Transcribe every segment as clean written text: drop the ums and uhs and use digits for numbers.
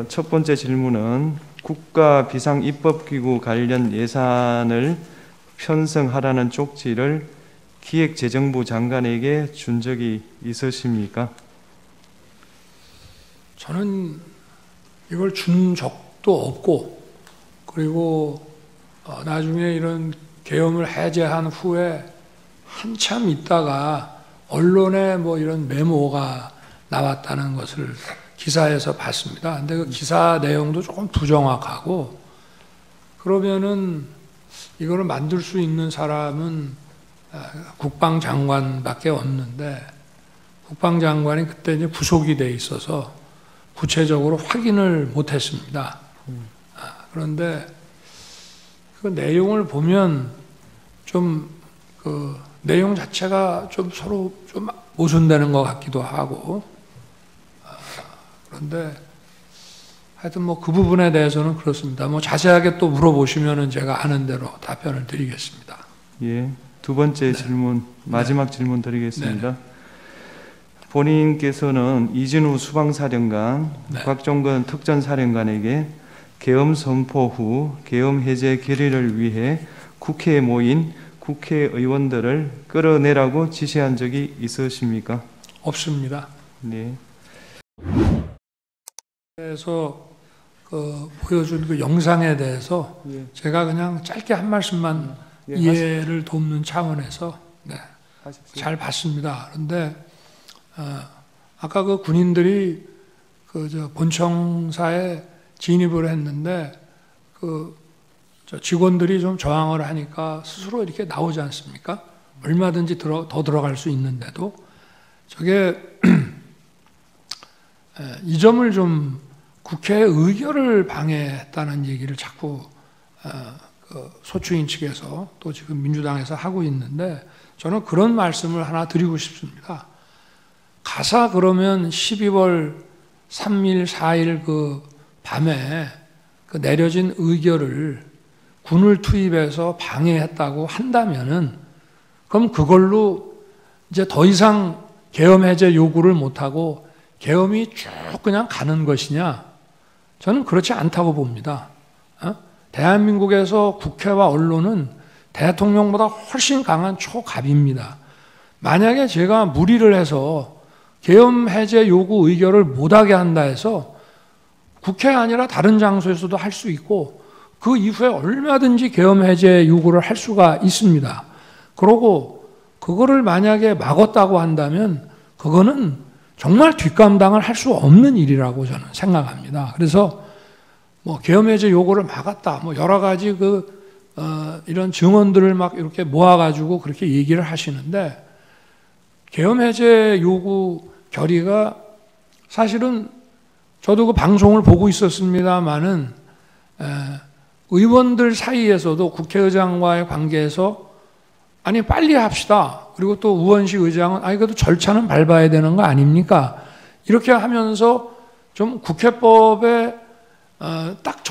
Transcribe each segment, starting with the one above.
첫 번째 질문은 국가 비상입법기구 관련 예산을 편성하라는 쪽지를 기획재정부 장관에게 준 적이 있으십니까? 저는 이걸 준 적도 없고, 그리고 나중에 이런 계엄을 해제한 후에 한참 있다가 언론에 뭐 이런 메모가 나왔다는 것을 기사에서 봤습니다. 근데 그 기사 내용도 조금 부정확하고, 그러면은 이거를 만들 수 있는 사람은 국방장관밖에 없는데, 국방장관이 그때 이제 구속이 돼 있어서 구체적으로 확인을 못했습니다. 그런데 그 내용을 보면 좀 그 내용 자체가 좀 서로 좀 모순되는 것 같기도 하고, 그런데 하여튼 뭐 그 부분에 대해서는 그렇습니다. 뭐 자세하게 또 물어보시면은 제가 아는 대로 답변을 드리겠습니다. 예, 두 번째 질문, 마지막 질문 드리겠습니다. 본인께서는 이진우 수방사령관, 곽종건 특전사령관에게 계엄 선포 후 계엄 해제 결의를 위해 국회에 모인 국회의원들을 끌어내라고 지시한 적이 있으십니까? 없습니다. 네. 그래서 보여준 그 영상에 대해서 제가 그냥 짧게 한 말씀만 이해를 돕는 차원에서 잘 봤습니다. 그런데 아까 그 군인들이 본청사에 진입을 했는데 직원들이 좀 저항을 하니까 스스로 이렇게 나오지 않습니까? 얼마든지 더 들어갈 수 있는데도 저게 이 점을 좀 국회의 의결을 방해했다는 얘기를 자꾸 소추인 측에서 또 지금 민주당에서 하고 있는데, 저는 그런 말씀을 하나 드리고 싶습니다. 가사 그러면 12월 3일, 4일 그 밤에 그 내려진 의결을 군을 투입해서 방해했다고 한다면은, 그럼 그걸로 이제 더 이상 계엄 해제 요구를 못하고 계엄이 쭉 그냥 가는 것이냐? 저는 그렇지 않다고 봅니다. 대한민국에서 국회와 언론은 대통령보다 훨씬 강한 초갑입니다. 만약에 제가 무리를 해서 계엄 해제 요구 의결을 못하게 한다 해서 국회 아니라 다른 장소에서도 할 수 있고, 그 이후에 얼마든지 계엄 해제 요구를 할 수가 있습니다. 그러고 그거를 만약에 막았다고 한다면 그거는 정말 뒷감당을 할 수 없는 일이라고 저는 생각합니다. 그래서 뭐 계엄 해제 요구를 막았다, 뭐 여러 가지 이런 증언들을 막 이렇게 모아가지고 그렇게 얘기를 하시는데, 계엄 해제 요구 결의가 사실은 저도 그 방송을 보고 있었습니다만은 의원들 사이에서도 국회의장과의 관계에서 아니 빨리 합시다. 그리고 또 우원식 의장은 아니 그래도 절차는 밟아야 되는 거 아닙니까? 이렇게 하면서 좀 국회법에 딱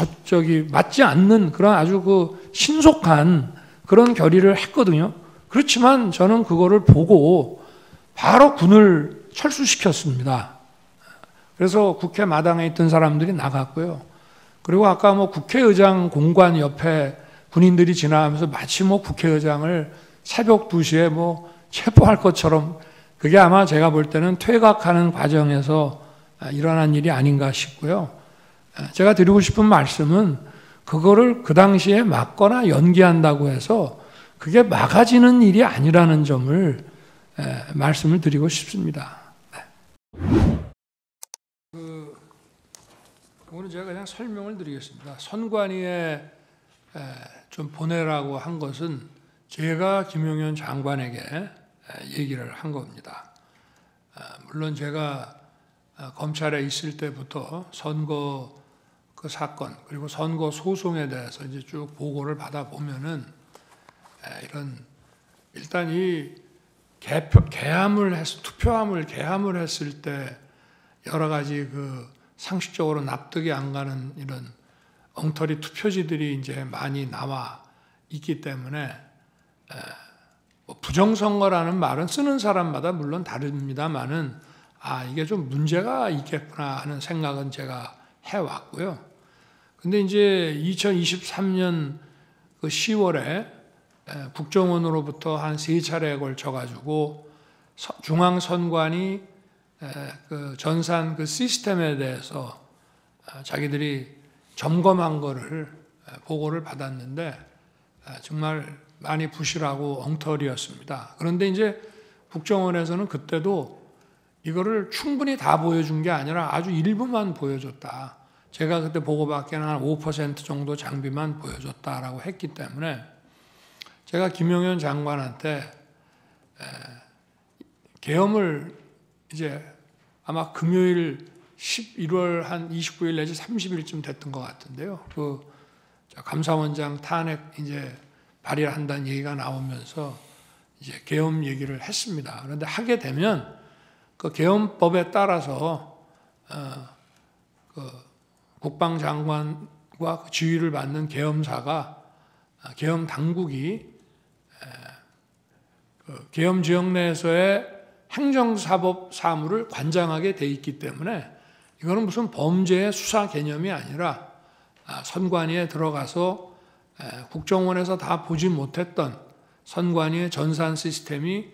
맞지 않는 그런 아주 그 신속한 그런 결의를 했거든요. 그렇지만 저는 그거를 보고 바로 군을 철수시켰습니다. 그래서 국회 마당에 있던 사람들이 나갔고요. 그리고 아까 뭐 국회의장 공관 옆에 군인들이 지나가면서 마치 뭐 국회의장을 새벽 2시에 뭐 체포할 것처럼, 그게 아마 제가 볼 때는 퇴각하는 과정에서 일어난 일이 아닌가 싶고요. 제가 드리고 싶은 말씀은 그거를 그 당시에 막거나 연기한다고 해서 그게 막아지는 일이 아니라는 점을 말씀을 드리고 싶습니다. 오늘 제가 그냥 설명을 드리겠습니다. 선관위에 좀 보내라고 한 것은 제가 김용현 장관에게 얘기를 한 겁니다. 물론 제가 검찰에 있을 때부터 선거 그 사건 그리고 선거 소송에 대해서 이제 쭉 보고를 받아 보면은 일단 이 투표함을 개함을 했을 때 여러 가지 그 상식적으로 납득이 안 가는 이런 엉터리 투표지들이 이제 많이 나와 있기 때문에 뭐 부정선거라는 말은 쓰는 사람마다 물론 다릅니다만은 이게 좀 문제가 있겠구나 하는 생각은 제가 해왔고요. 근데 이제 2023년 그 10월에 국정원으로부터 한 3차례에 걸쳐가지고 중앙선관위 그 전산 그 시스템에 대해서 자기들이 점검한 거를 보고를 받았는데 정말 많이 부실하고 엉터리였습니다. 그런데 이제 국정원에서는 그때도 이거를 충분히 다 보여준 게 아니라 아주 일부만 보여줬다. 제가 그때 보고받기에는 한 5% 정도 장비만 보여줬다라고 했기 때문에 제가 김용현 장관한테 계엄을 이제 아마 금요일 11월 한 29일 내지 30일쯤 됐던 것 같은데요. 그 감사원장 탄핵 이제 발의한다는 얘기가 나오면서 이제 계엄 얘기를 했습니다. 그런데 하게 되면 그 계엄법에 따라서 그 국방장관과 지휘를 받는 계엄사가 계엄 당국이 그 계엄 지역 내에서의 행정사법 사무를 관장하게 돼 있기 때문에 이거는 무슨 범죄의 수사 개념이 아니라 선관위에 들어가서 국정원에서 다 보지 못했던 선관위의 전산 시스템이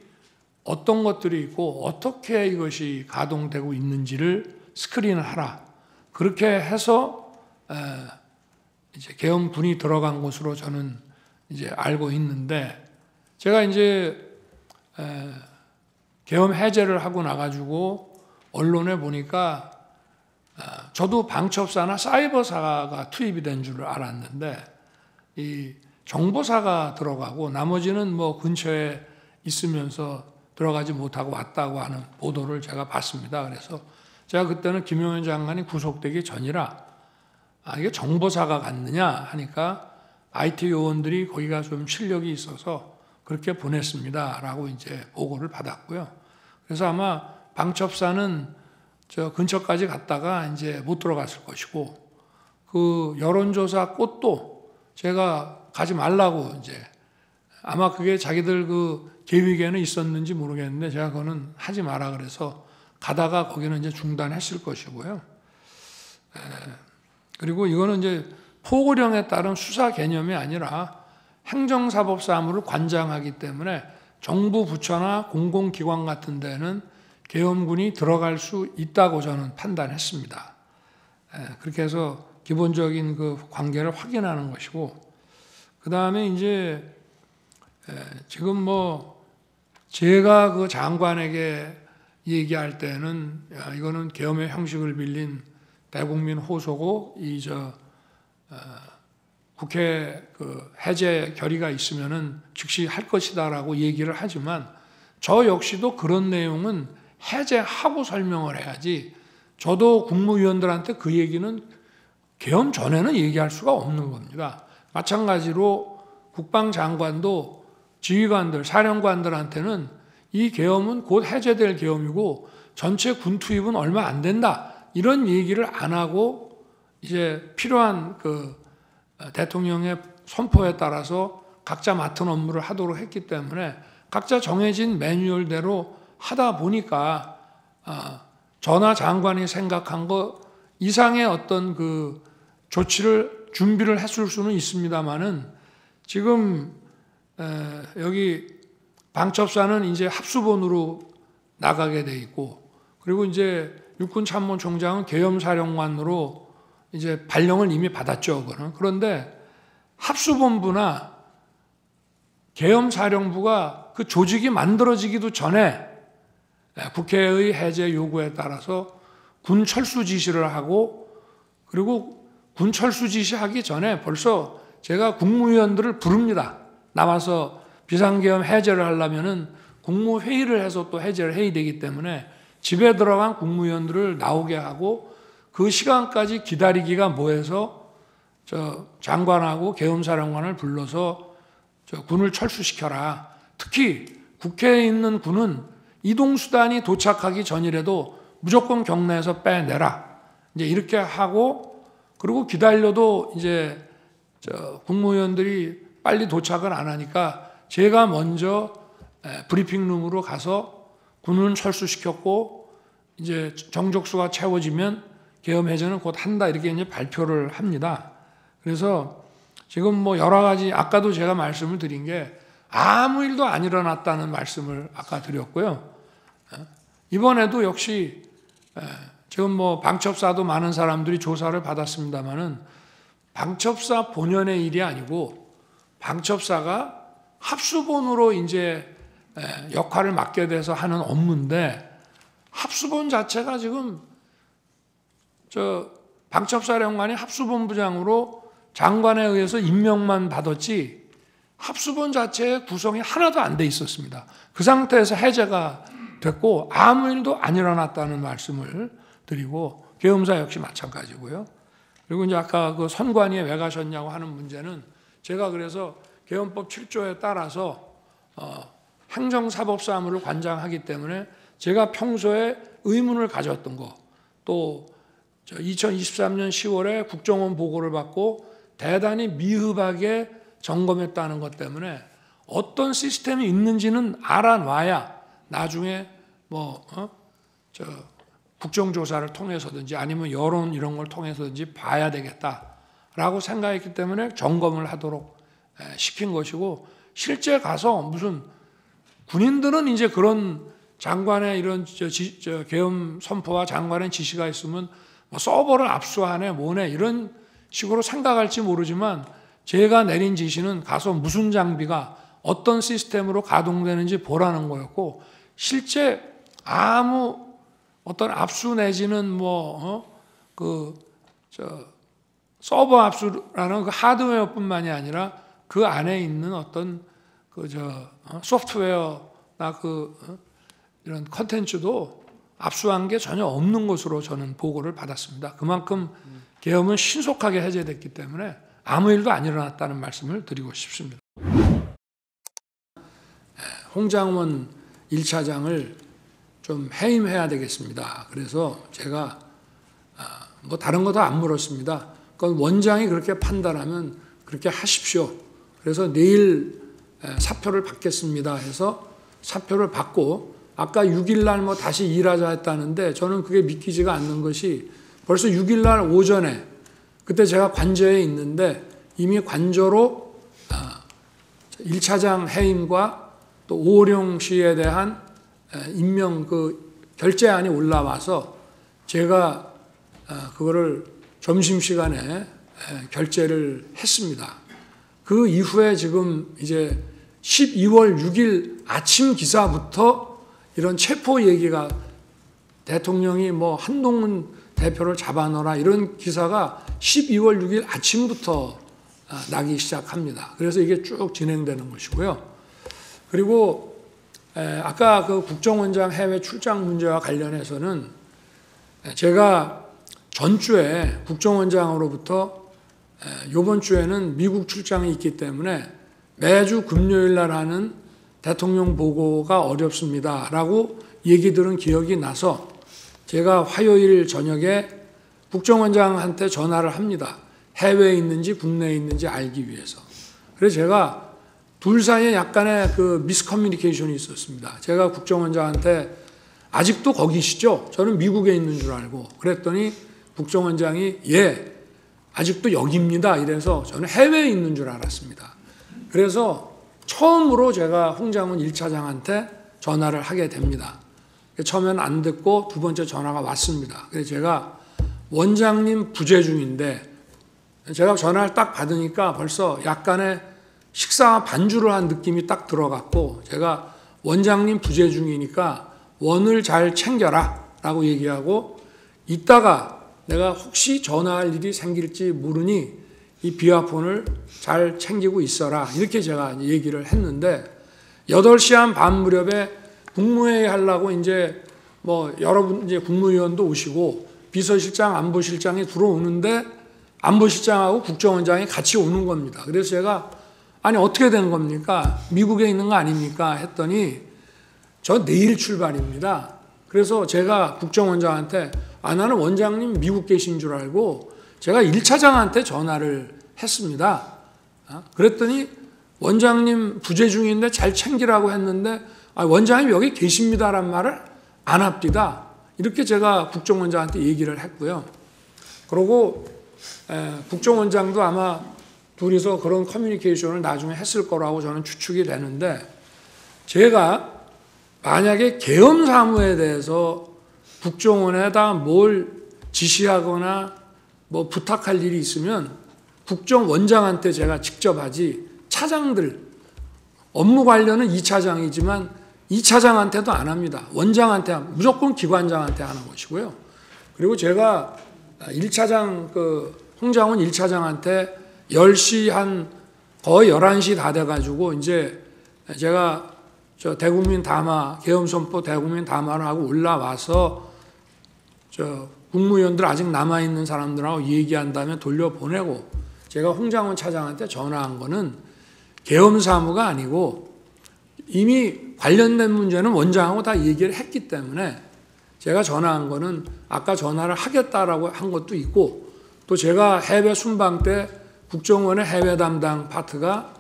어떤 것들이 있고 어떻게 이것이 가동되고 있는지를 스크린을 하라. 그렇게 해서 이제 계엄군이 들어간 것으로 저는 이제 알고 있는데 제가 이제 계엄 해제를 하고 나가지고 언론에 보니까 저도 방첩사나 사이버사가 투입이 된 줄 알았는데 이 정보사가 들어가고 나머지는 뭐 근처에 있으면서 들어가지 못하고 왔다고 하는 보도를 제가 봤습니다. 그래서 제가 그때는 김용현 장관이 구속되기 전이라 이게 정보사가 갔느냐 하니까 IT 요원들이 거기가 좀 실력이 있어서 그렇게 보냈습니다. 라고 이제 보고를 받았고요. 그래서 아마 방첩사는 저 근처까지 갔다가 이제 못 들어갔을 것이고 그 여론조사 꽃도 제가 가지 말라고 이제 아마 그게 자기들 그 계획에는 있었는지 모르겠는데 제가 그거는 하지 마라 그래서 가다가 거기는 이제 중단했을 것이고요. 그리고 이거는 이제 포고령에 따른 수사 개념이 아니라 행정사법 사무를 관장하기 때문에 정부 부처나 공공기관 같은 데는 계엄군이 들어갈 수 있다고 저는 판단했습니다. 그렇게 해서 기본적인 그 관계를 확인하는 것이고 그 다음에 이제 지금 뭐 제가 그 장관에게 얘기할 때는 이거는 계엄의 형식을 빌린 대국민 호소고 국회 그 해제 결의가 있으면은 즉시 할 것이다라고 얘기를 하지만 저 역시도 그런 내용은 해제하고 설명을 해야지 저도 국무위원들한테 그 얘기는 계엄 전에는 얘기할 수가 없는 겁니다. 마찬가지로 국방장관도 지휘관들, 사령관들한테는 이 계엄은 곧 해제될 계엄이고 전체 군 투입은 얼마 안 된다. 이런 얘기를 안 하고 이제 필요한 그 대통령의 선포에 따라서 각자 맡은 업무를 하도록 했기 때문에 각자 정해진 매뉴얼대로 하다 보니까 전하 장관이 생각한 것 이상의 어떤 그 조치를 준비를 했을 수는 있습니다만은 지금 여기 방첩사는 이제 합수본으로 나가게 돼 있고 그리고 이제 육군참모총장은 계엄사령관으로 이제 발령을 이미 받았죠. 그거는. 그런데 합수본부나 계엄사령부가 그 조직이 만들어지기도 전에 국회의 해제 요구에 따라서 군 철수 지시를 하고 그리고 군 철수 지시하기 전에 벌써 제가 국무위원들을 부릅니다. 나와서 비상계엄 해제를 하려면은 국무회의를 해서 또 해제를 해야 되기 때문에 집에 들어간 국무위원들을 나오게 하고 그 시간까지 기다리기가 뭐해서 저 장관하고 계엄사령관을 불러서 저 군을 철수시켜라. 특히 국회에 있는 군은 이동수단이 도착하기 전이라도 무조건 경내에서 빼내라. 이제 이렇게 하고 그리고 기다려도 이제 저 국무위원들이 빨리 도착을 안 하니까 제가 먼저 브리핑룸으로 가서 군은 철수시켰고 이제 정족수가 채워지면 계엄해제는 곧 한다 이렇게 이제 발표를 합니다. 그래서 지금 뭐 여러 가지 아까도 제가 말씀을 드린 게 아무 일도 안 일어났다는 말씀을 아까 드렸고요. 이번에도 역시 지금 뭐 방첩사도 많은 사람들이 조사를 받았습니다만은 방첩사 본연의 일이 아니고 방첩사가 합수본으로 이제 역할을 맡게 돼서 하는 업무인데 합수본 자체가 지금 방첩사령관이 합수본부장으로 장관에 의해서 임명만 받았지 합수본 자체의 구성이 하나도 안 돼 있었습니다. 그 상태에서 해제가 됐고 아무 일도 안 일어났다는 말씀을 드리고 계엄사 역시 마찬가지고요. 그리고 이제 아까 그 선관위에 왜 가셨냐고 하는 문제는 제가 그래서 계엄법 7조에 따라서 행정사법사무를 관장하기 때문에 제가 평소에 의문을 가졌던 거 또 2023년 10월에 국정원 보고를 받고 대단히 미흡하게 점검했다는 것 때문에 어떤 시스템이 있는지는 알아놔야 나중에 국정조사를 통해서든지 아니면 여론 이런 걸 통해서든지 봐야 되겠다라고 생각했기 때문에 점검을 하도록 시킨 것이고 실제 가서 무슨 군인들은 이제 그런 장관의 이런 계엄 선포와 장관의 지시가 있으면 뭐 서버를 압수하네 뭐네 이런 식으로 생각할지 모르지만 제가 내린 지시는 가서 무슨 장비가 어떤 시스템으로 가동되는지 보라는 거였고 실제 아무 어떤 압수 내지는 서버 압수라는 그 하드웨어뿐만이 아니라 그 안에 있는 어떤 소프트웨어나 이런 컨텐츠도 압수한 게 전혀 없는 것으로 저는 보고를 받았습니다. 그만큼 계엄은 신속하게 해제됐기 때문에 아무 일도 안 일어났다는 말씀을 드리고 싶습니다. 홍장원 1차장을 좀 해임해야 되겠습니다. 그래서 제가 뭐 다른 거 다 안 물었습니다. 그건 원장이 그렇게 판단하면 그렇게 하십시오. 그래서 내일 사표를 받겠습니다 해서 사표를 받고 아까 6일 날 뭐 다시 일하자 했다는데 저는 그게 믿기지가 않는 것이 벌써 6일 날 오전에 그때 제가 관저에 있는데 이미 관저로 1차장 해임과 또 오호령 씨에 대한 임명 결재안이 올라와서 제가 그거를 점심시간에 결재를 했습니다. 그 이후에 지금 이제 12월 6일 아침 기사부터 이런 체포 얘기가 대통령이 뭐 한동훈 대표를 잡아넣어라 이런 기사가 12월 6일 아침부터 나기 시작합니다. 그래서 이게 쭉 진행되는 것이고요. 그리고 아까 그 국정원장 해외 출장 문제와 관련해서는 제가 전주에 국정원장으로부터 이번 주에는 미국 출장이 있기 때문에 매주 금요일 날 하는 대통령 보고가 어렵습니다 라고 얘기 들은 기억이 나서 제가 화요일 저녁에 국정원장한테 전화를 합니다. 해외에 있는지 국내에 있는지 알기 위해서. 그래서 제가 둘 사이에 약간의 그 미스커뮤니케이션이 있었습니다. 제가 국정원장한테 아직도 거기시죠? 저는 미국에 있는 줄 알고 그랬더니 국정원장이 예, 아직도 여기입니다. 이래서 저는 해외에 있는 줄 알았습니다. 그래서 처음으로 제가 홍장훈 1차장한테 전화를 하게 됩니다. 처음에는 안 듣고 두 번째 전화가 왔습니다. 그래서 제가 원장님 부재 중인데 제가 전화를 딱 받으니까 벌써 약간의 식사 반주를 한 느낌이 딱 들어갔고 제가 원장님 부재 중이니까 원을 잘 챙겨라 라고 얘기하고 이따가 내가 혹시 전화할 일이 생길지 모르니 이 비화폰을 잘 챙기고 있어라 이렇게 제가 얘기를 했는데 8시 한 반 무렵에 국무회의 하려고 이제 뭐 여러분 이제 국무위원도 오시고 비서실장 안보실장이 들어오는데 안보실장하고 국정원장이 같이 오는 겁니다. 그래서 제가 아니 어떻게 된 겁니까? 미국에 있는 거 아닙니까? 했더니 저 내일 출발입니다. 그래서 제가 국정원장한테 나는 원장님 미국 계신 줄 알고 제가 1차장한테 전화를 했습니다. 그랬더니 원장님 부재 중인데 잘 챙기라고 했는데 원장님 여기 계십니다란 말을 안 합니다. 이렇게 제가 국정원장한테 얘기를 했고요. 그리고 국정원장도 아마 둘이서 그런 커뮤니케이션을 나중에 했을 거라고 저는 추측이 되는데, 제가 만약에 계엄 사무에 대해서 국정원에다 뭘 지시하거나 뭐 부탁할 일이 있으면 국정원장한테 제가 직접 하지, 차장들 업무 관련은 2차장이지만 2차장한테도 안 합니다. 원장한테, 무조건 기관장한테 하는 것이고요. 그리고 제가 1차장 홍장훈 1차장한테 10시 거의 11시 다 돼가지고 이제 제가 저 대국민 담화, 계엄선포 대국민 담화를 하고 올라와서 저 국무위원들 아직 남아있는 사람들하고 얘기한 다음에 돌려보내고, 제가 홍장훈 차장한테 전화한 거는 계엄 사무가 아니고 이미 관련된 문제는 원장하고 다 얘기를 했기 때문에 제가 전화한 거는 아까 전화를 하겠다라고 한 것도 있고, 또 제가 해외 순방 때 국정원의 해외 담당 파트가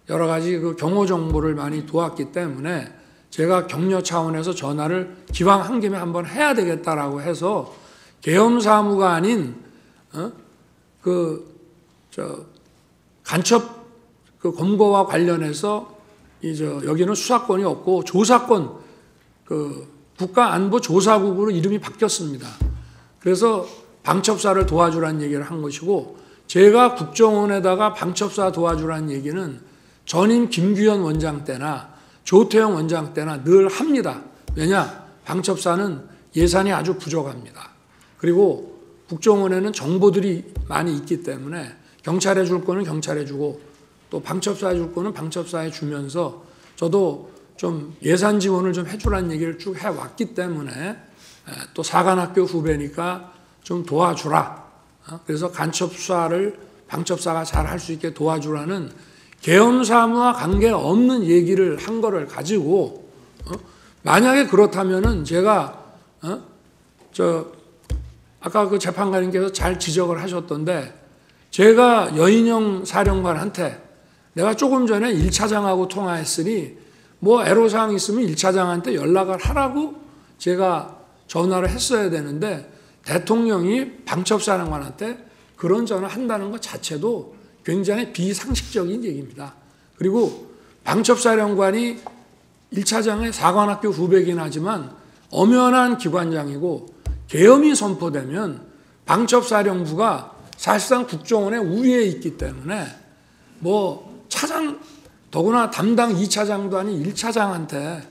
여러 가지 그 경호 정보를 많이 도왔기 때문에 제가 격려 차원에서 전화를 기왕 한 김에 한번 해야 되겠다라고 해서 계엄 사무가 아닌 간첩 검거와 관련해서 여기는 수사권이 없고 조사권, 국가안보조사국으로 이름이 바뀌었습니다. 그래서 방첩사를 도와주라는 얘기를 한 것이고, 제가 국정원에다가 방첩사 도와주라는 얘기는 전임 김규현 원장 때나 조태영 원장 때나 늘 합니다. 왜냐? 방첩사는 예산이 아주 부족합니다. 그리고 국정원에는 정보들이 많이 있기 때문에 경찰에 줄 거는 경찰에 주고 또 방첩사에 줄 거는 방첩사에 주면서, 저도 좀 예산 지원을 좀 해주라는 얘기를 쭉 해왔기 때문에 또 사관학교 후배니까 좀 도와주라. 그래서 간첩 수사를 방첩사가 잘 할 수 있게 도와주라는 계엄 사무와 관계없는 얘기를 한 거를 가지고 만약에 그렇다면은 제가 아까 그 재판관님께서 잘 지적을 하셨던데, 제가 여인영 사령관한테 내가 조금 전에 1차장하고 통화했으니 뭐 애로사항 있으면 1차장한테 연락을 하라고 제가 전화를 했어야 되는데, 대통령이 방첩사령관한테 그런 전화를 한다는 것 자체도 굉장히 비상식적인 얘기입니다. 그리고 방첩사령관이 1차장의 사관학교 후배긴 하지만 엄연한 기관장이고, 계엄이 선포되면 방첩사령부가 사실상 국정원의 우위에 있기 때문에 뭐 차장, 더구나 담당 2차장도 아닌 1차장한테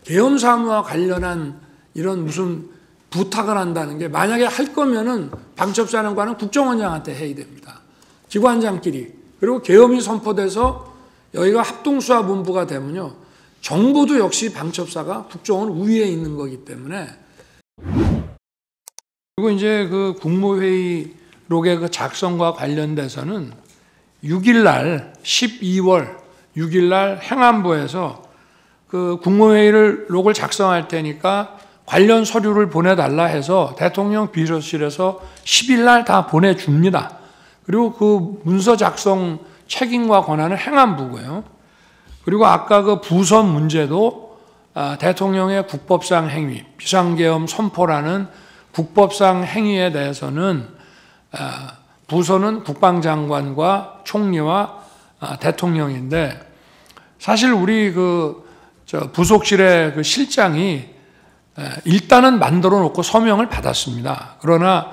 계엄 사무와 관련한 이런 무슨 부탁을 한다는 게, 만약에 할 거면은 방첩사령관은 국정원장한테 해야 됩니다. 기관장끼리. 그리고 계엄이 선포돼서 여기가 합동수사본부가 되면요, 정보도 역시 방첩사가 국정원 우위에 있는 거기 때문에. 그리고 이제 그 국무회의록의 그 작성과 관련돼서는 6일날 12월 6일날 행안부에서 그 국무회의록을 작성할 테니까 관련 서류를 보내달라 해서 대통령 비서실에서 10일날 다 보내줍니다. 그리고 그 문서 작성 책임과 권한은 행안부고요. 그리고 아까 그 부선 문제도 대통령의 국법상 행위, 비상계엄 선포라는 국법상 행위에 대해서는 부서는 국방장관과 총리와 대통령인데, 사실 우리 부속실의 그 실장이 일단은 만들어 놓고 서명을 받았습니다. 그러나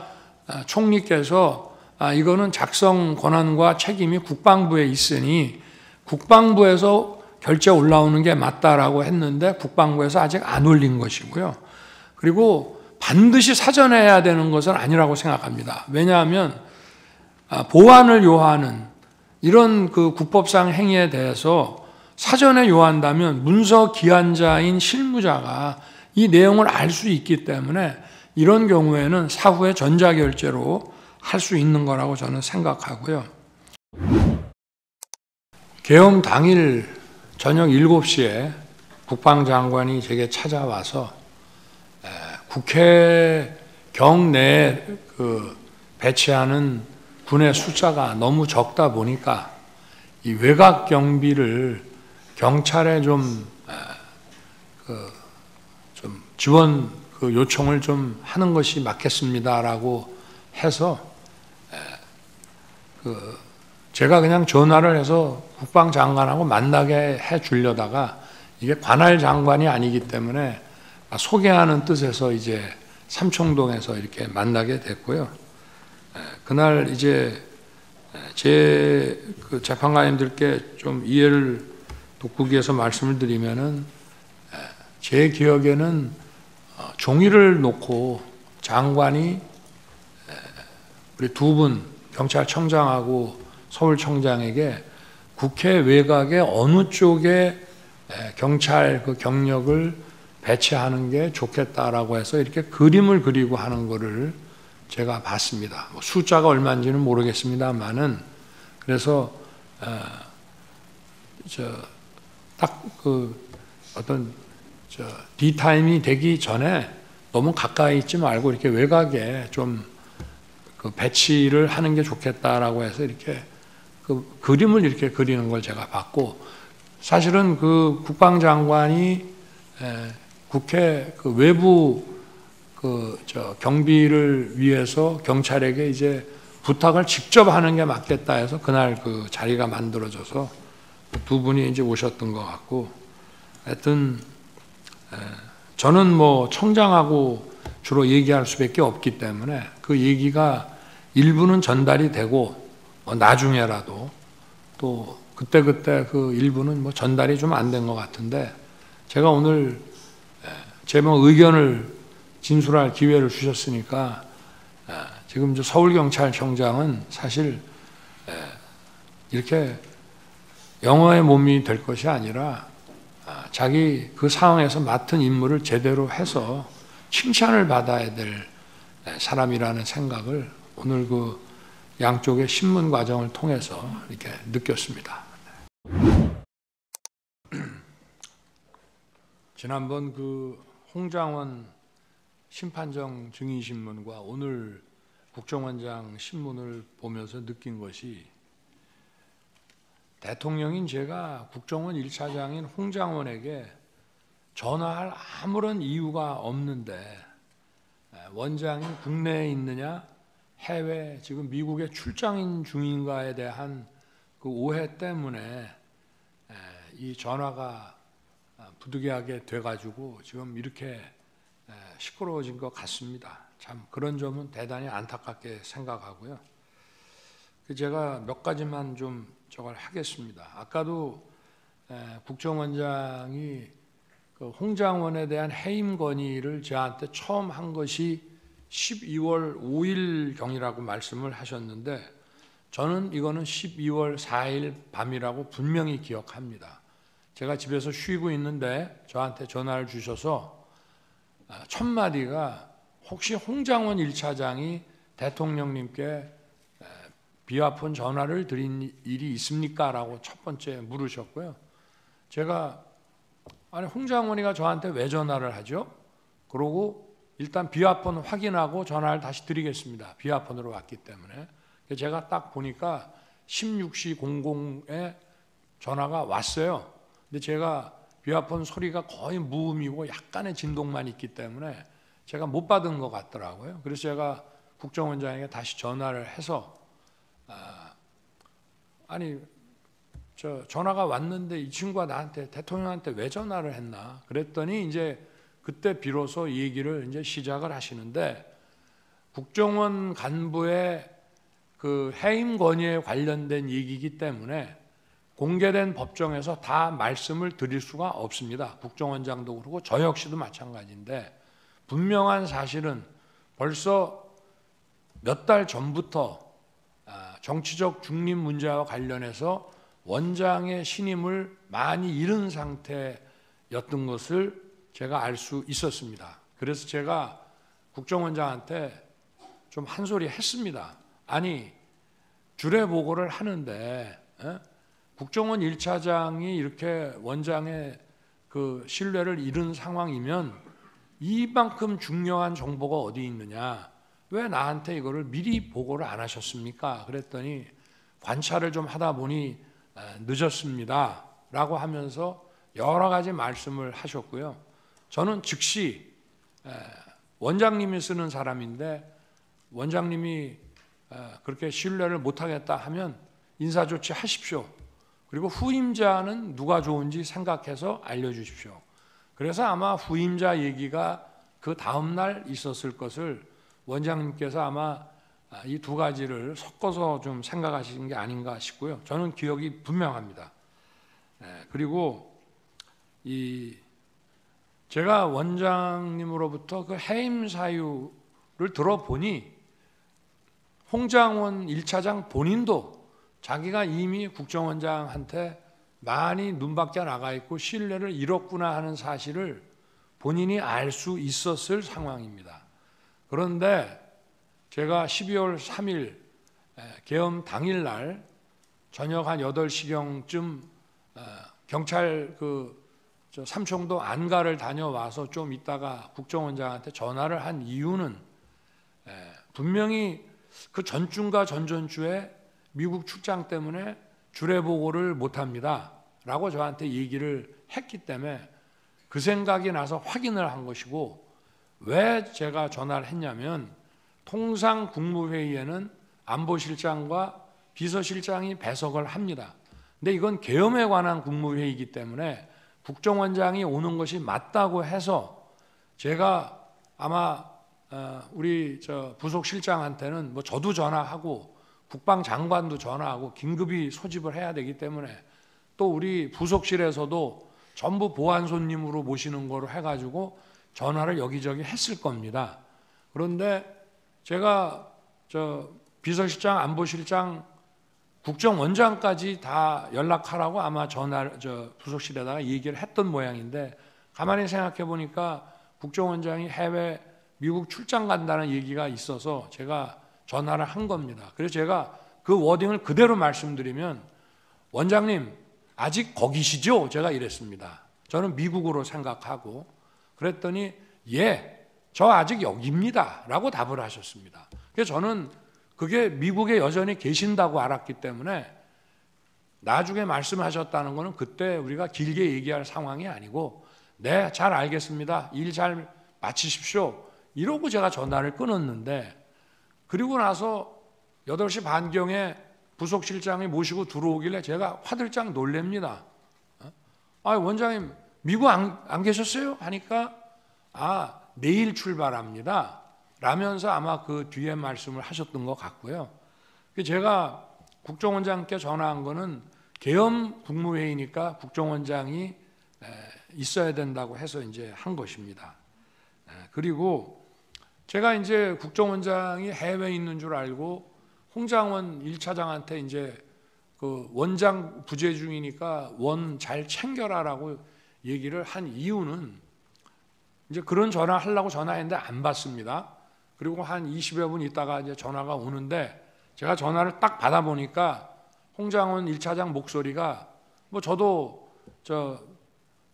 총리께서 이거는 작성 권한과 책임이 국방부에 있으니 국방부에서 결제 올라오는 게 맞다라고 했는데 국방부에서 아직 안 올린 것이고요. 그리고 반드시 사전에 해야 되는 것은 아니라고 생각합니다. 왜냐하면 보완을 요하는 이런 그 국법상 행위에 대해서 사전에 요한다면 문서 기한자인 실무자가 이 내용을 알 수 있기 때문에 이런 경우에는 사후에 전자결제로 할 수 있는 거라고 저는 생각하고요. 계엄 당일 저녁 7시에 국방장관이 제게 찾아와서 국회 경내에 배치하는 군의 숫자가 너무 적다 보니까 이 외곽 경비를 경찰에 좀 지원 요청을 좀 하는 것이 맞겠습니다라고 해서 제가 그냥 전화를 해서 국방장관하고 만나게 해 주려다가 이게 관할 장관이 아니기 때문에 소개하는 뜻에서 이제 삼청동에서 이렇게 만나게 됐고요. 그날 이제 제 재판관님들께 좀 이해를 돕기 위해서 말씀을 드리면은 제 기억에는 종이를 놓고 장관이 우리 두 분 경찰청장하고 서울청장에게 국회 외곽의 어느 쪽에 경찰 그 경력을 배치하는 게 좋겠다라고 해서 이렇게 그림을 그리고 하는 거를 제가 봤습니다. 숫자가 얼마인지는 모르겠습니다만은 그래서 딱 어떤 D타임이 되기 전에 너무 가까이 있지 말고 이렇게 외곽에 좀 그 배치를 하는 게 좋겠다라고 해서 이렇게 그 그림을 이렇게 그리는 걸 제가 봤고, 사실은 그 국방장관이 국회 그 외부 경비를 위해서 경찰에게 이제 부탁을 직접 하는 게 맞겠다 해서 그날 그 자리가 만들어져서 두 분이 이제 오셨던 것 같고, 하여튼 저는 뭐 청장하고 주로 얘기할 수밖에 없기 때문에 그 얘기가 일부는 전달이 되고 나중에라도 또 그때 그 일부는 뭐 전달이 좀 안 된 것 같은데, 제가 오늘 제 뭐 의견을 진술할 기회를 주셨으니까 지금 서울경찰청장은 사실 이렇게 영어의 몸이 될 것이 아니라 자기 그 상황에서 맡은 임무를 제대로 해서 칭찬을 받아야 될 사람이라는 생각을 오늘 그 양쪽의 신문 과정을 통해서 이렇게 느꼈습니다. 지난번 그 홍장원 심판정 증인신문과 오늘 국정원장 신문을 보면서 느낀 것이, 대통령인 제가 국정원 1차장인 홍장원에게 전화할 아무런 이유가 없는데 원장이 국내에 있느냐 해외 지금 미국에 출장 중인가에 대한 그 오해 때문에 이 전화가 부득이하게 돼가지고 지금 이렇게 시끄러워진 것 같습니다. 참 그런 점은 대단히 안타깝게 생각하고요. 제가 몇 가지만 좀 저걸 하겠습니다. 아까도 국정원장이 그 홍장원에 대한 해임 건의를 저한테 처음 한 것이 12월 5일 경이라고 말씀을 하셨는데, 저는 이거는 12월 4일 밤이라고 분명히 기억합니다. 제가 집에서 쉬고 있는데 저한테 전화를 주셔서 첫 마디가 혹시 홍장원 1차장이 대통령님께 비화폰 전화를 드린 일이 있습니까? 라고 첫 번째 물으셨고요. 제가 아니 홍장원이가 저한테 왜 전화를 하죠? 그러고 일단 비화폰 확인하고 전화를 다시 드리겠습니다. 비화폰으로 왔기 때문에. 제가 딱 보니까 16시 00에 전화가 왔어요. 근데 제가 비화폰 소리가 거의 무음이고 약간의 진동만 있기 때문에 제가 못 받은 것 같더라고요. 그래서 제가 국정원장에게 다시 전화를 해서 아니 저 전화가 왔는데 이 친구가 나한테 대통령한테 왜 전화를 했나 그랬더니 이제 그때 비로소 이 얘기를 이제 시작을 하시는데, 국정원 간부의 그 해임 건의에 관련된 얘기이기 때문에 공개된 법정에서 다 말씀을 드릴 수가 없습니다. 국정원장도 그렇고 저 역시도 마찬가지인데, 분명한 사실은 벌써 몇 달 전부터 정치적 중립 문제와 관련해서 원장의 신임을 많이 잃은 상태였던 것을 제가 알 수 있었습니다. 그래서 제가 국정원장한테 좀 한 소리 했습니다. 아니 주례 보고를 하는데 국정원 1차장이 이렇게 원장의 그 신뢰를 잃은 상황이면 이만큼 중요한 정보가 어디 있느냐, 왜 나한테 이거를 미리 보고를 안 하셨습니까? 그랬더니 관찰을 좀 하다 보니 늦었습니다 라고 하면서 여러 가지 말씀을 하셨고요. 저는 즉시 원장님이 쓰는 사람인데 원장님이 그렇게 신뢰를 못하겠다 하면 인사조치 하십시오. 그리고 후임자는 누가 좋은지 생각해서 알려주십시오. 그래서 아마 후임자 얘기가 그 다음날 있었을 것을 원장님께서 아마 이 두 가지를 섞어서 좀 생각하시는 게 아닌가 싶고요. 저는 기억이 분명합니다. 그리고 제가 원장님으로부터 그 해임 사유를 들어보니 홍장원 1차장 본인도 자기가 이미 국정원장한테 많이 눈밖에 나가 있고 신뢰를 잃었구나 하는 사실을 본인이 알 수 있었을 상황입니다. 그런데 제가 12월 3일 계엄 당일날 저녁 한 8시경쯤 경찰 삼청도 안가를 다녀와서 좀 있다가 국정원장한테 전화를 한 이유는 분명히 그 전주인가 전전주에 미국 출장 때문에 주례보고를 못합니다 라고 저한테 얘기를 했기 때문에 그 생각이 나서 확인을 한 것이고, 왜 제가 전화를 했냐면 통상 국무회의에는 안보실장과 비서실장이 배석을 합니다. 근데 이건 계엄에 관한 국무회의이기 때문에 국정원장이 오는 것이 맞다고 해서 제가 아마 우리 부속실장한테는 뭐 저도 전화하고 국방장관도 전화하고 긴급히 소집을 해야 되기 때문에 또 우리 부속실에서도 전부 보안 손님으로 모시는 거로 해가지고 전화를 여기저기 했을 겁니다. 그런데 제가 비서실장, 안보실장, 국정원장까지 다 연락하라고 아마 부속실에다가 얘기를 했던 모양인데, 가만히 생각해 보니까 국정원장이 해외 미국 출장 간다는 얘기가 있어서 제가 전화를 한 겁니다. 그래서 제가 그 워딩을 그대로 말씀드리면, 원장님 아직 거기시죠? 제가 이랬습니다. 저는 미국으로 생각하고. 그랬더니 예, 저 아직 여기입니다 라고 답을 하셨습니다. 그래서 저는 그게 미국에 여전히 계신다고 알았기 때문에 나중에 말씀하셨다는 것은 그때 우리가 길게 얘기할 상황이 아니고, 네, 잘 알겠습니다, 일 잘 마치십시오 이러고 제가 전화를 끊었는데, 그리고 나서 8시 반경에 부속실장이 모시고 들어오길래 제가 화들짝 놀랍니다. 원장님 미국 안 계셨어요? 하니까 내일 출발합니다 라면서 아마 그 뒤에 말씀을 하셨던 것 같고요. 제가 국정원장께 전화한 거는 계엄 국무회의니까 국정원장이 있어야 된다고 해서 이제 한 것입니다. 그리고 제가 이제 국정원장이 해외에 있는 줄 알고 홍장원 1차장한테 이제 그 원장 부재 중이니까 원 잘 챙겨라라고 얘기를 한 이유는, 이제 그런 전화 하려고 전화했는데 안 받습니다. 그리고 한 20여 분 있다가 이제 전화가 오는데, 제가 전화를 딱 받아보니까 홍장원 1차장 목소리가, 뭐 저도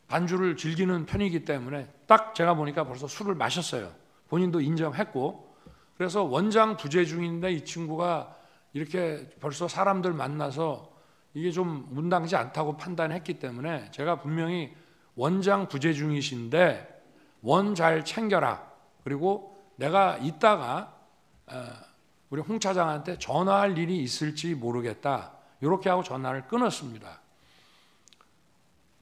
반주를 즐기는 편이기 때문에 딱 제가 보니까 벌써 술을 마셨어요. 본인도 인정했고. 그래서 원장 부재 중인데 이 친구가 이렇게 벌써 사람들 만나서 이게 좀 문당지 않다고 판단했기 때문에 제가 분명히 원장 부재 중이신데 원 잘 챙겨라, 그리고 내가 이따가 우리 홍 차장한테 전화할 일이 있을지 모르겠다, 이렇게 하고 전화를 끊었습니다.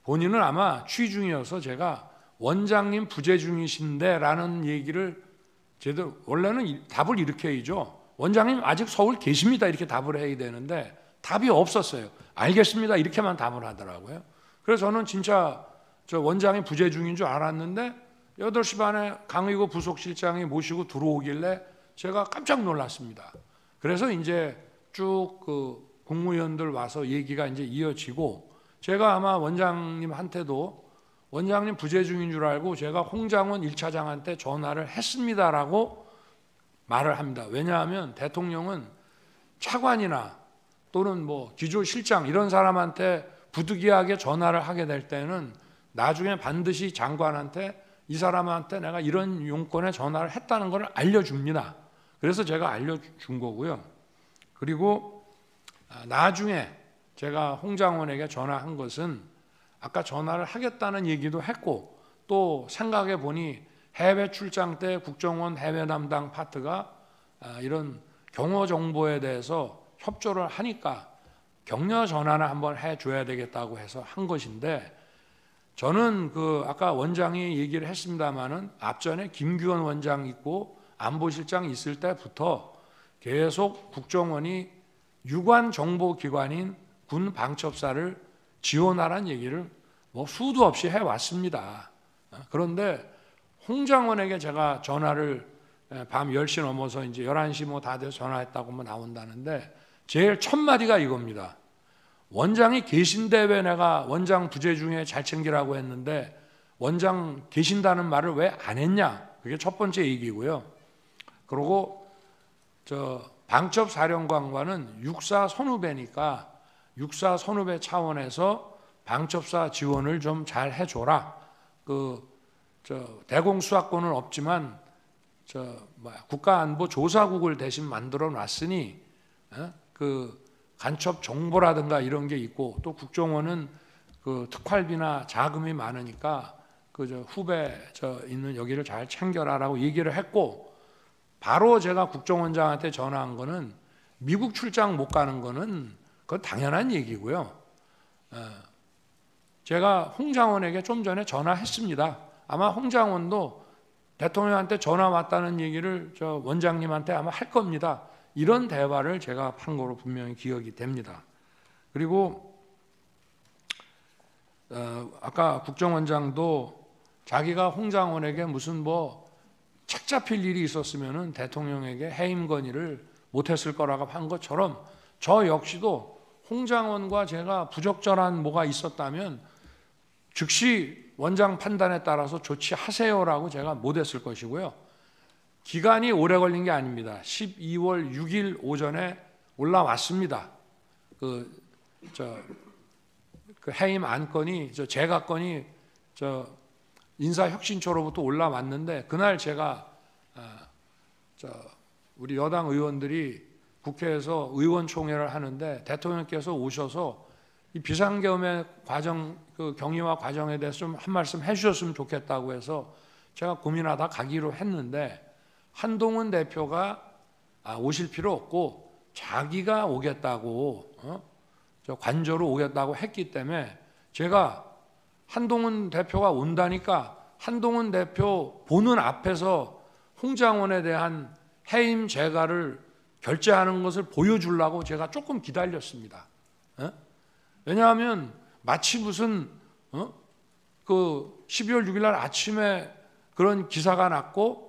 본인은 아마 취 중이어서 제가 원장님 부재 중이신데 라는 얘기를 제대로, 원래는 답을 이렇게 해야죠. 원장님 아직 서울 계십니다 이렇게 답을 해야 되는데 답이 없었어요. 알겠습니다 이렇게만 답을 하더라고요. 그래서 저는 진짜 원장이 부재 중인 줄 알았는데 8시 반에 강의구 부속실장이 모시고 들어오길래 제가 깜짝 놀랐습니다. 그래서 이제 쭉 그 국무위원들 와서 얘기가 이제 이어지고, 제가 아마 원장님한테도 원장님 부재 중인 줄 알고 제가 홍장원 1차장한테 전화를 했습니다라고 말을 합니다. 왜냐하면 대통령은 차관이나 또는 뭐 기조실장 이런 사람한테 부득이하게 전화를 하게 될 때는 나중에 반드시 장관한테 이 사람한테 내가 이런 용건에 전화를 했다는 걸 알려줍니다. 그래서 제가 알려준 거고요. 그리고 나중에 제가 홍장원에게 전화한 것은 아까 전화를 하겠다는 얘기도 했고, 또 생각해 보니 해외 출장 때 국정원 해외 담당 파트가 이런 경호 정보에 대해서 협조를 하니까 격려 전환을 한번 해줘야 되겠다고 해서 한 것인데, 저는 아까 원장이 얘기를 했습니다마는 앞전에 김규원 원장 있고 안보실장 있을 때부터 계속 국정원이 유관 정보기관인 군 방첩사를 지원하라는 얘기를 수도 없이 해왔습니다. 그런데 홍 장원에게 제가 전화를 밤 10시 넘어서 이제 11시 다 돼서 전화했다고 나온다는데, 제일 첫 마디가 이겁니다. 원장이 계신데 왜 내가 원장 부재 중에 잘 챙기라고 했는데 원장 계신다는 말을 왜 안 했냐? 그게 첫 번째 얘기고요. 그리고 방첩사령관과는 육사 선후배니까 육사 선후배 차원에서 방첩사 지원을 좀 잘 해줘라. 대공 수사권은 없지만 국가안보조사국을 대신 만들어 놨으니 간첩 정보라든가 이런 게 있고, 또 국정원은 특활비나 자금이 많으니까 후배 있는 여기를 잘 챙겨라라고 얘기를 했고, 바로 제가 국정원장한테 전화한 거는 미국 출장 못 가는 거는 그건 당연한 얘기고요. 제가 홍 장원에게 좀 전에 전화했습니다. 아마 홍 장원도 대통령한테 전화 왔다는 얘기를 원장님한테 아마 할 겁니다. 이런 대화를 제가 한 거로 분명히 기억이 됩니다. 그리고 아까 국정원장도 자기가 홍 장원에게 무슨 책 잡힐 일이 있었으면은 대통령에게 해임 건의를 못했을 거라고 한 것처럼, 저 역시도 홍 장원과 제가 부적절한 뭐가 있었다면 즉시 원장 판단에 따라서 조치하세요라고 제가 못했을 것이고요. 기간이 오래 걸린 게 아닙니다. 12월 6일 오전에 올라왔습니다. 해임 안건이, 재가건이 인사혁신처로부터 올라왔는데, 그날 제가 우리 여당 의원들이 국회에서 의원총회를 하는데 대통령께서 오셔서 이 비상계엄의 과정, 경위와 과정에 대해서 좀 한 말씀 해주셨으면 좋겠다고 해서 제가 고민하다 가기로 했는데, 한동훈 대표가 오실 필요 없고 자기가 오겠다고 관저로 오겠다고 했기 때문에, 제가 한동훈 대표가 온다니까 한동훈 대표 보는 앞에서 홍 장원에 대한 해임 재가를 결재하는 것을 보여주려고 제가 조금 기다렸습니다. 왜냐하면 마치 무슨 12월 6일 날 아침에 그런 기사가 났고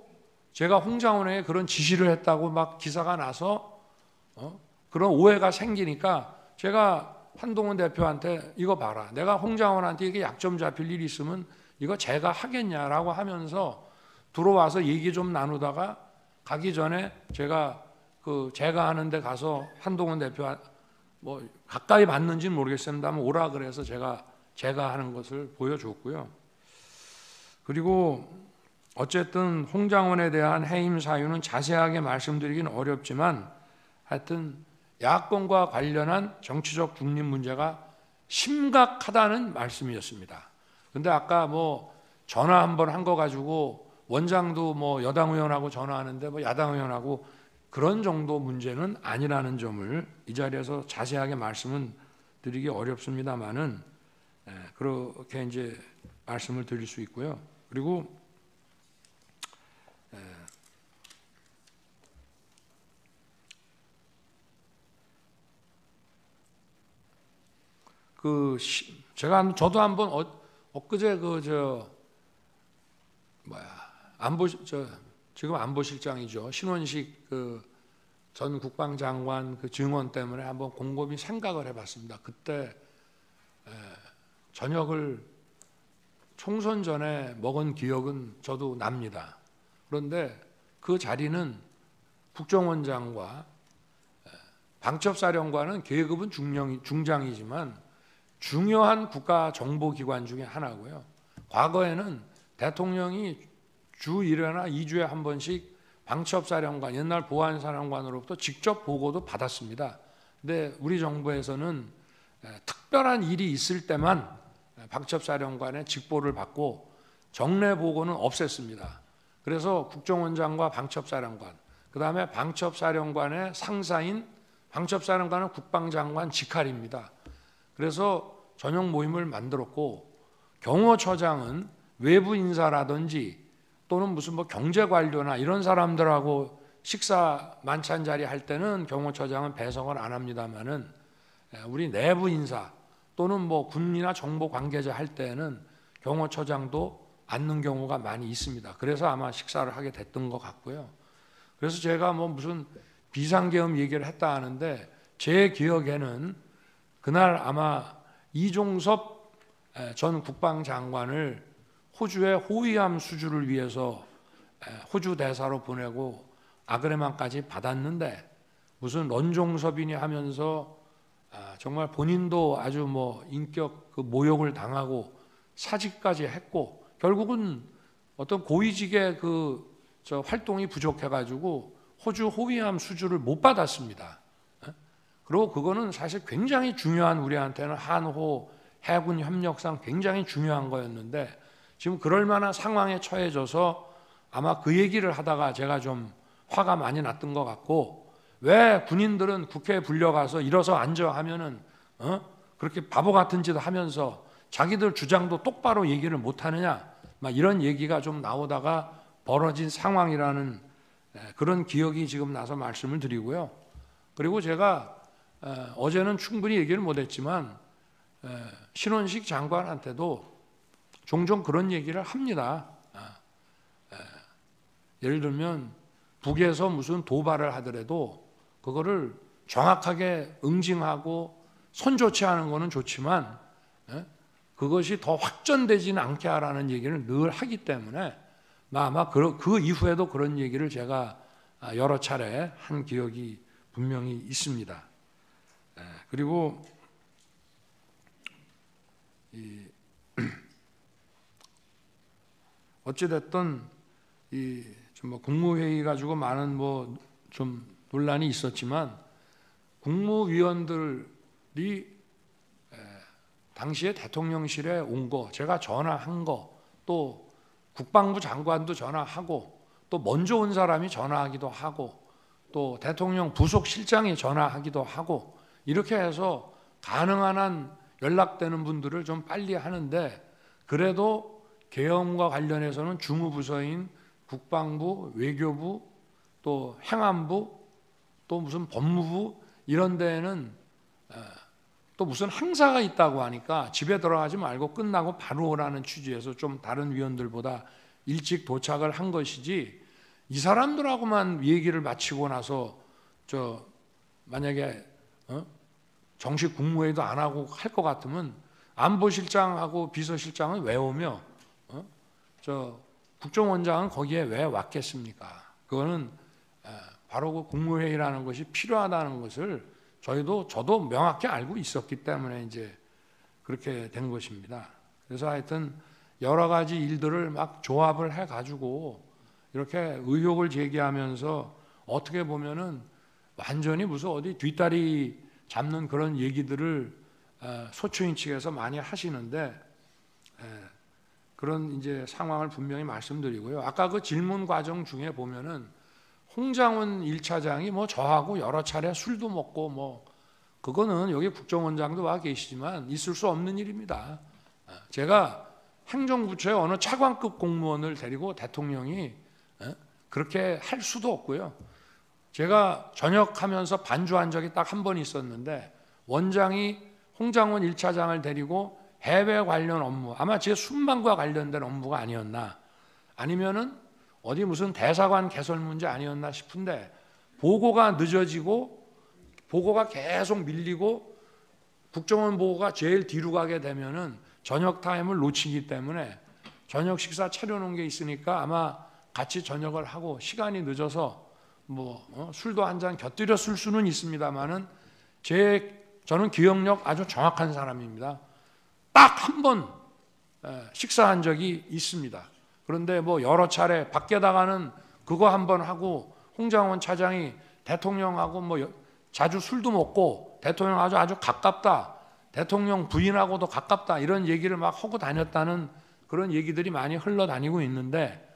제가 홍 장원에게 그런 지시를 했다고 막 기사가 나서 그런 오해가 생기니까, 제가 한동훈 대표한테 이거 봐라, 내가 홍 장원한테 이게 약점 잡힐 일이 있으면 이거 제가 하겠냐라고 하면서 들어와서 얘기 좀 나누다가 가기 전에 제가 제가 하는 데 가서 한동훈 대표 가까이 봤는지는 모르겠습니다만 오라 그래서 제가 하는 것을 보여줬고요. 그리고 어쨌든 홍 장원에 대한 해임 사유는 자세하게 말씀드리긴 어렵지만, 하여튼 야권과 관련한 정치적 중립 문제가 심각하다는 말씀이었습니다. 근데 아까 전화 한번 한 거 가지고 원장도 여당 의원하고 전화하는데 야당 의원하고 그런 정도 문제는 아니라는 점을 이 자리에서 자세하게 말씀은 드리기 어렵습니다만은 그렇게 이제 말씀을 드릴 수 있고요. 그리고 저도 한번 엊그제 지금 안보실장이죠, 신원식 전 국방장관 증언 때문에 한번 곰곰이 생각을 해봤습니다. 그때 저녁을 총선 전에 먹은 기억은 저도 납니다. 그런데 그 자리는 국정원장과 방첩사령관은 계급은 중장이지만 중요한 국가정보기관 중에 하나고요. 과거에는 대통령이 주 1회나 2주에 한 번씩 방첩사령관, 옛날 보안사령관으로부터 직접 보고도 받았습니다. 근데 우리 정부에서는 특별한 일이 있을 때만 방첩사령관의 직보를 받고 정례 보고는 없앴습니다. 그래서 국정원장과 방첩사령관, 그 다음에 방첩사령관의 상사인 방첩사령관은 국방장관 직할입니다. 그래서 전용 모임을 만들었고 경호처장은 외부 인사라든지 또는 무슨 뭐 경제관료나 이런 사람들하고 식사 만찬 자리 할 때는 경호처장은 배석을 안 합니다만은 우리 내부 인사 또는 뭐 군이나 정보 관계자 할 때는 경호처장도 앉는 경우가 많이 있습니다. 그래서 아마 식사를 하게 됐던 것 같고요. 그래서 제가 뭐 무슨 비상계엄 얘기를 했다 하는데 제 기억에는 그날 아마 이종섭 전 국방장관을 호주의 호위함 수주를 위해서 호주 대사로 보내고 아그레만까지 받았는데 무슨 런종섭이니 하면서 정말 본인도 아주 뭐 인격 그 모욕을 당하고 사직까지 했고 결국은 어떤 고위직의 저 활동이 부족해가지고 호주 호위함 수주를 못 받았습니다. 그리고 그거는 사실 굉장히 중요한 우리한테는 한호 해군 협력상 굉장히 중요한 거였는데 지금 그럴 만한 상황에 처해져서 아마 그 얘기를 하다가 제가 좀 화가 많이 났던 것 같고 왜 군인들은 국회에 불려가서 일어서 앉아 하면은 그렇게 바보 같은 짓을 하면서 자기들 주장도 똑바로 얘기를 못 하느냐 막 이런 얘기가 좀 나오다가 벌어진 상황이라는 그런 기억이 지금 나서 말씀을 드리고요. 그리고 제가 어제는 충분히 얘기를 못했지만 신원식 장관한테도 종종 그런 얘기를 합니다. 예를 들면 북에서 무슨 도발을 하더라도 그거를 정확하게 응징하고 손 좋지 않은 거는 좋지만 그것이 더 확전되지는 않게 하라는 얘기를 늘 하기 때문에 아마 그 이후에도 그런 얘기를 제가 여러 차례 한 기억이 분명히 있습니다. 그리고 어찌됐든 뭐 국무회의 가지고 많은 뭐 좀 논란이 있었지만 국무위원들이 당시에 대통령실에 온 거, 제가 전화한 거, 또 국방부 장관도 전화하고, 또 먼저 온 사람이 전화하기도 하고, 또 대통령 부속실장이 전화하기도 하고, 이렇게 해서 가능한 한 연락되는 분들을 좀 빨리 하는데, 그래도 계엄과 관련해서는 주무부서인 국방부, 외교부, 또 행안부, 또 무슨 법무부 이런 데에는 또 무슨 행사가 있다고 하니까 집에 들어가지 말고 끝나고 바로 오라는 취지에서 좀 다른 위원들보다 일찍 도착을 한 것이지 이 사람들하고만 얘기를 마치고 나서 만약에 정식 국무회의도 안 하고 할 것 같으면 안보실장하고 비서실장은 왜 오며 국정원장은 거기에 왜 왔겠습니까? 그거는 바로 그 국무회의라는 것이 필요하다는 것을 저도 명확히 알고 있었기 때문에 이제 그렇게 된 것입니다. 그래서 하여튼 여러 가지 일들을 막 조합을 해가지고 이렇게 의혹을 제기하면서 어떻게 보면은 완전히 무슨 어디 뒷다리 잡는 그런 얘기들을 소추인 측에서 많이 하시는데 그런 이제 상황을 분명히 말씀드리고요. 아까 그 질문 과정 중에 보면은 홍장훈 1차장이 뭐 저하고 여러 차례 술도 먹고 뭐 그거는 여기 국정원장도 와 계시지만 있을 수 없는 일입니다. 제가 행정부처의 어느 차관급 공무원을 데리고 대통령이 그렇게 할 수도 없고요. 제가 전역하면서 반주한 적이 딱 한 번 있었는데 원장이 홍장훈 1차장을 데리고 해외 관련 업무, 아마 제 순방과 관련된 업무가 아니었나, 아니면은 어디 무슨 대사관 개설 문제 아니었나 싶은데 보고가 늦어지고 보고가 계속 밀리고 국정원 보고가 제일 뒤로 가게 되면은 저녁 타임을 놓치기 때문에 저녁 식사 차려놓은 게 있으니까 아마 같이 저녁을 하고 시간이 늦어서 술도 한 잔 곁들여 쓸 수는 있습니다만은 저는 기억력 아주 정확한 사람입니다. 딱 한 번 식사한 적이 있습니다. 그런데 뭐 여러 차례 밖에다가는 그거 한 번 하고 홍장원 차장이 대통령하고 뭐 자주 술도 먹고 대통령 아주 가깝다, 대통령 부인하고도 가깝다 이런 얘기를 막 하고 다녔다는 그런 얘기들이 많이 흘러다니고 있는데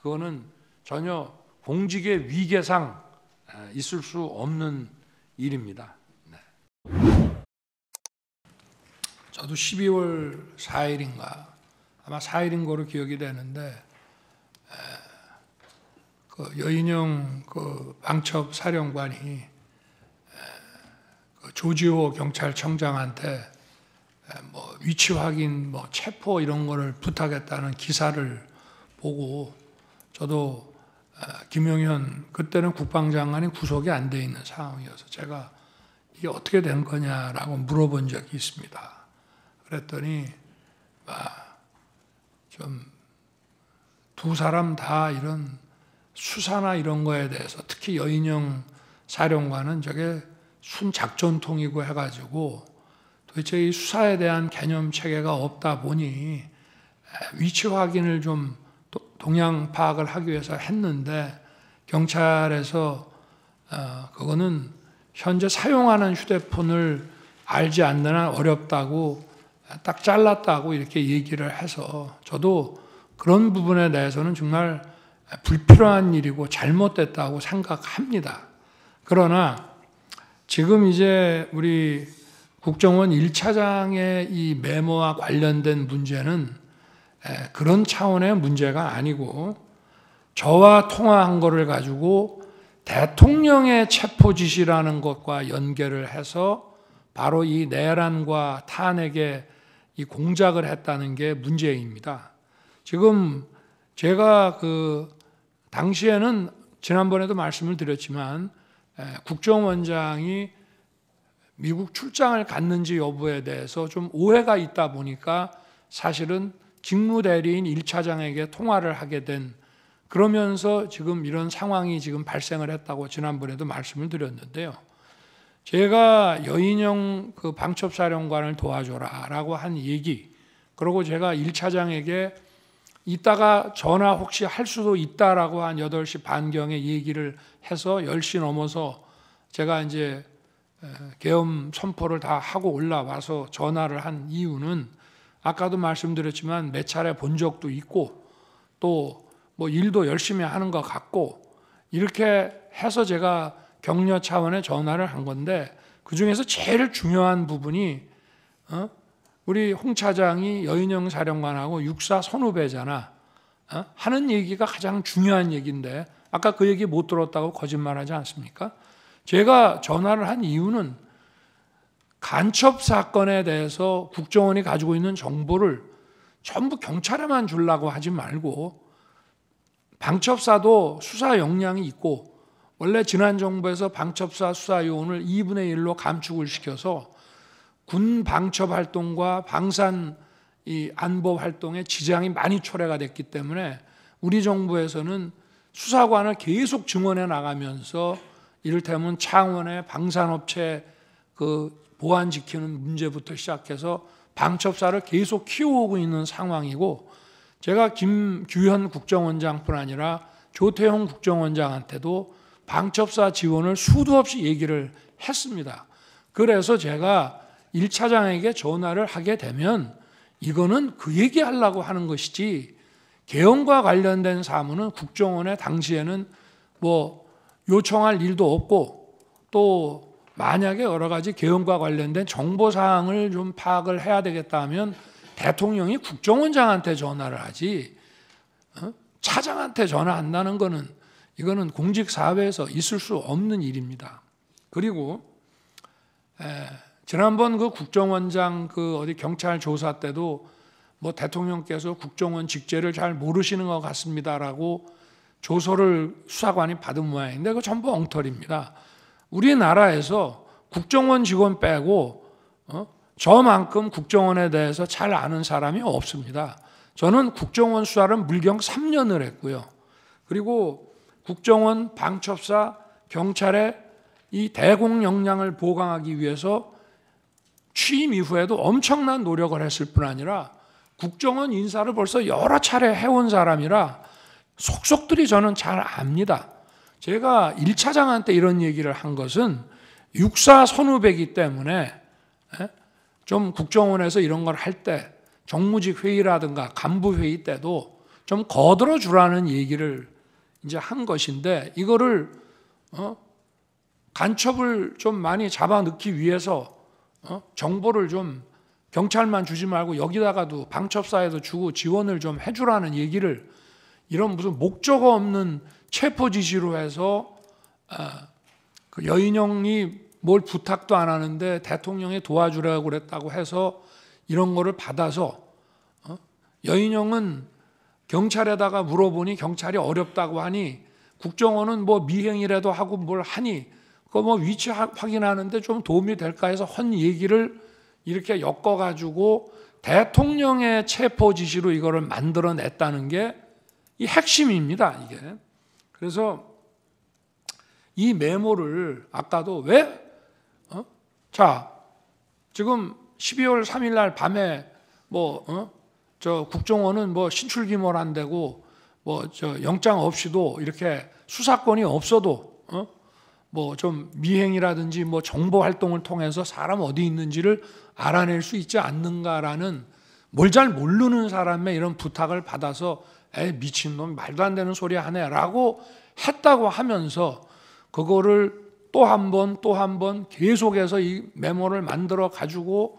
그거는 전혀 공직의 위계상 있을 수 없는 일입니다. 저도 12월 4일인가 아마 4일인 거로 기억이 되는데 그 여인영 그 방첩 사령관이 그 조지호 경찰청장한테 뭐 위치 확인, 뭐 체포 이런 거를 부탁했다는 기사를 보고 저도 김용현 그때는 국방장관이 구속이 안 돼 있는 상황이어서 제가 이게 어떻게 된 거냐라고 물어본 적이 있습니다. 그랬더니 좀 두 사람 다 이런 수사나 이런 거에 대해서 특히 여인영 사령관은 저게 순작전통이고 해가지고 도대체 이 수사에 대한 개념 체계가 없다 보니 위치 확인을 좀 동향 파악을 하기 위해서 했는데 경찰에서 그거는 현재 사용하는 휴대폰을 알지 않는 한 어렵다고 딱 잘랐다고 이렇게 얘기를 해서 저도 그런 부분에 대해서는 정말 불필요한 일이고 잘못됐다고 생각합니다. 그러나 지금 이제 우리 국정원 1차장의 이 메모와 관련된 문제는 그런 차원의 문제가 아니고 저와 통화한 거를 가지고 대통령의 체포 지시라는 것과 연결을 해서 바로 이 내란과 탄핵에 이 공작을 했다는 게 문제입니다. 지금 제가 그 당시에는 지난번에도 말씀을 드렸지만 국정원장이 미국 출장을 갔는지 여부에 대해서 좀 오해가 있다 보니까 사실은 직무대리인 1차장에게 통화를 하게 된 그러면서 지금 이런 상황이 지금 발생을 했다고 지난번에도 말씀을 드렸는데요. 제가 여인영 그 방첩사령관을 도와줘라라고 한 얘기 그리고 제가 1차장에게 이따가 전화 혹시 할 수도 있다라고 한 8시 반경에 얘기를 해서 10시 넘어서 제가 이제 계엄 선포를 다 하고 올라와서 전화를 한 이유는 아까도 말씀드렸지만 몇 차례 본 적도 있고 또 뭐 일도 열심히 하는 것 같고 이렇게 해서 제가 격려 차원의 전화를 한 건데 그중에서 제일 중요한 부분이 우리 홍 차장이 여인영 사령관하고 육사 선후배잖아 하는 얘기가 가장 중요한 얘기인데 아까 그 얘기 못 들었다고 거짓말하지 않습니까? 제가 전화를 한 이유는 간첩 사건에 대해서 국정원이 가지고 있는 정보를 전부 경찰에만 주려고 하지 말고 방첩사도 수사 역량이 있고 원래 지난 정부에서 방첩사 수사 요원을 2분의 1로 감축을 시켜서 군 방첩 활동과 방산 이 안보 활동에 지장이 많이 초래가 됐기 때문에 우리 정부에서는 수사관을 계속 증원해 나가면서 이를테면 창원의 방산업체 그 보안 지키는 문제부터 시작해서 방첩사를 계속 키워오고 있는 상황이고 제가 김규현 국정원장뿐 아니라 조태용 국정원장한테도 방첩사 지원을 수도 없이 얘기를 했습니다. 그래서 제가 1차장에게 전화를 하게 되면 이거는 그 얘기하려고 하는 것이지 계엄과 관련된 사무는 국정원에 당시에는 뭐 요청할 일도 없고 또 만약에 여러 가지 계엄과 관련된 정보사항을 좀 파악을 해야 되겠다 하면 대통령이 국정원장한테 전화를 하지 차장한테 전화한다는 거는 이거는 공직사회에서 있을 수 없는 일입니다. 그리고 지난번 그 국정원장 그 어디 경찰 조사 때도 뭐 대통령께서 국정원 직제를 잘 모르시는 것 같습니다라고 조서를 수사관이 받은 모양인데 그거 전부 엉터리입니다. 우리나라에서 국정원 직원 빼고 저만큼 국정원에 대해서 잘 아는 사람이 없습니다. 저는 국정원 수사를 물경 3년을 했고요. 그리고 국정원, 방첩사, 경찰의 이 대공 역량을 보강하기 위해서 취임 이후에도 엄청난 노력을 했을 뿐 아니라 국정원 인사를 벌써 여러 차례 해온 사람이라 속속들이 저는 잘 압니다. 제가 1차장한테 이런 얘기를 한 것은 육사 선후배이기 때문에 좀 국정원에서 이런 걸 할 때 정무직 회의라든가 간부 회의 때도 좀 거들어 주라는 얘기를 이제 한 것인데 이거를 간첩을 좀 많이 잡아 넣기 위해서 정보를 좀 경찰만 주지 말고 여기다가도 방첩사에도 주고 지원을 좀 해주라는 얘기를 이런 무슨 목적 없는 체포 지시로 해서 그 여인형이 뭘 부탁도 안 하는데 대통령이 도와주라고 그랬다고 해서 이런 거를 받아서 여인형은 경찰에다가 물어보니 경찰이 어렵다고 하니 국정원은 뭐 미행이라도 하고 뭘 하니 그거 뭐 위치 확인하는데 좀 도움이 될까 해서 헌 얘기를 이렇게 엮어가지고 대통령의 체포 지시로 이거를 만들어냈다는 게 이 핵심입니다, 이게. 그래서 이 메모를 아까도 왜? 자, 지금 12월 3일 날 밤에 저 국정원은 뭐 신출귀몰한다고 뭐 저 영장 없이도 이렇게 수사권이 없어도 뭐 좀 미행이라든지 뭐 정보 활동을 통해서 사람 어디 있는지를 알아낼 수 있지 않는가라는 뭘 잘 모르는 사람의 이런 부탁을 받아서 에이 미친놈 말도 안 되는 소리 하네라고 했다고 하면서 그거를 또 한 번 계속해서 이 메모를 만들어 가지고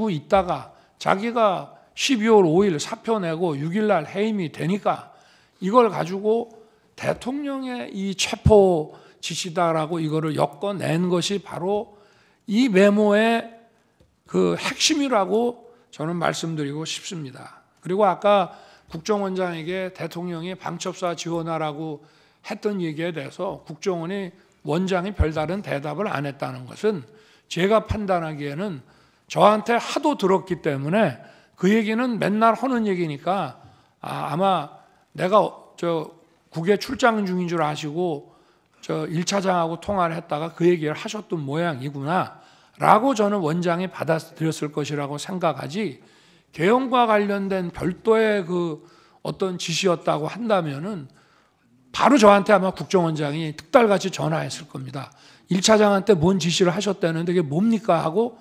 있다가 자기가 12월 5일 사표 내고 6일 날 해임이 되니까 이걸 가지고 대통령의 이 체포 지시다라고 이거를 엮어낸 것이 바로 이 메모의 그 핵심이라고 저는 말씀드리고 싶습니다. 그리고 아까 국정원장에게 대통령이 방첩사 지원하라고 했던 얘기에 대해서 국정원이 원장이 별다른 대답을 안 했다는 것은 제가 판단하기에는 저한테 하도 들었기 때문에 그 얘기는 맨날 하는 얘기니까 아마 내가 저 국외 출장 중인 줄 아시고 저 1차장하고 통화를 했다가 그 얘기를 하셨던 모양이구나 라고 저는 원장이 받아들였을 것이라고 생각하지, 개헌과 관련된 별도의 그 어떤 지시였다고 한다면은 바로 저한테 아마 국정원장이 특달같이 전화했을 겁니다. 1차장한테 뭔 지시를 하셨다는데 그게 뭡니까 하고,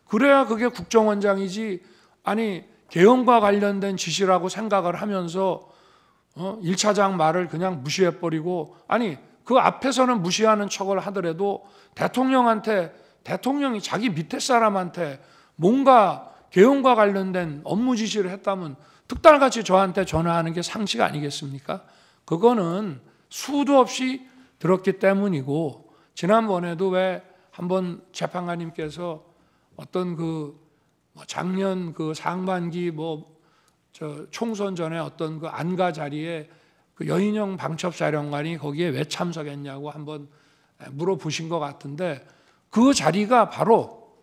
그래야 그게 국정원장이지, 아니 개헌과 관련된 지시라고 생각을 하면서 1차장 말을 그냥 무시해버리고, 아니 그 앞에서는 무시하는 척을 하더라도 대통령이 자기 밑에 사람한테 뭔가 개헌과 관련된 업무 지시를 했다면 특달같이 저한테 전화하는 게 상식 아니겠습니까? 그거는 수도 없이 들었기 때문이고, 지난번에도 왜 한번 재판관님께서 어떤 그 작년 그 상반기 저 총선 전에 어떤 그 안가 자리에 그 여인형 방첩사령관이 거기에 왜 참석했냐고 한번 물어보신 것 같은데, 그 자리가 바로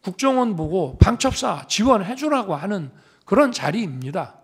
국정원 보고 방첩사 지원해 주라고 하는 그런 자리입니다.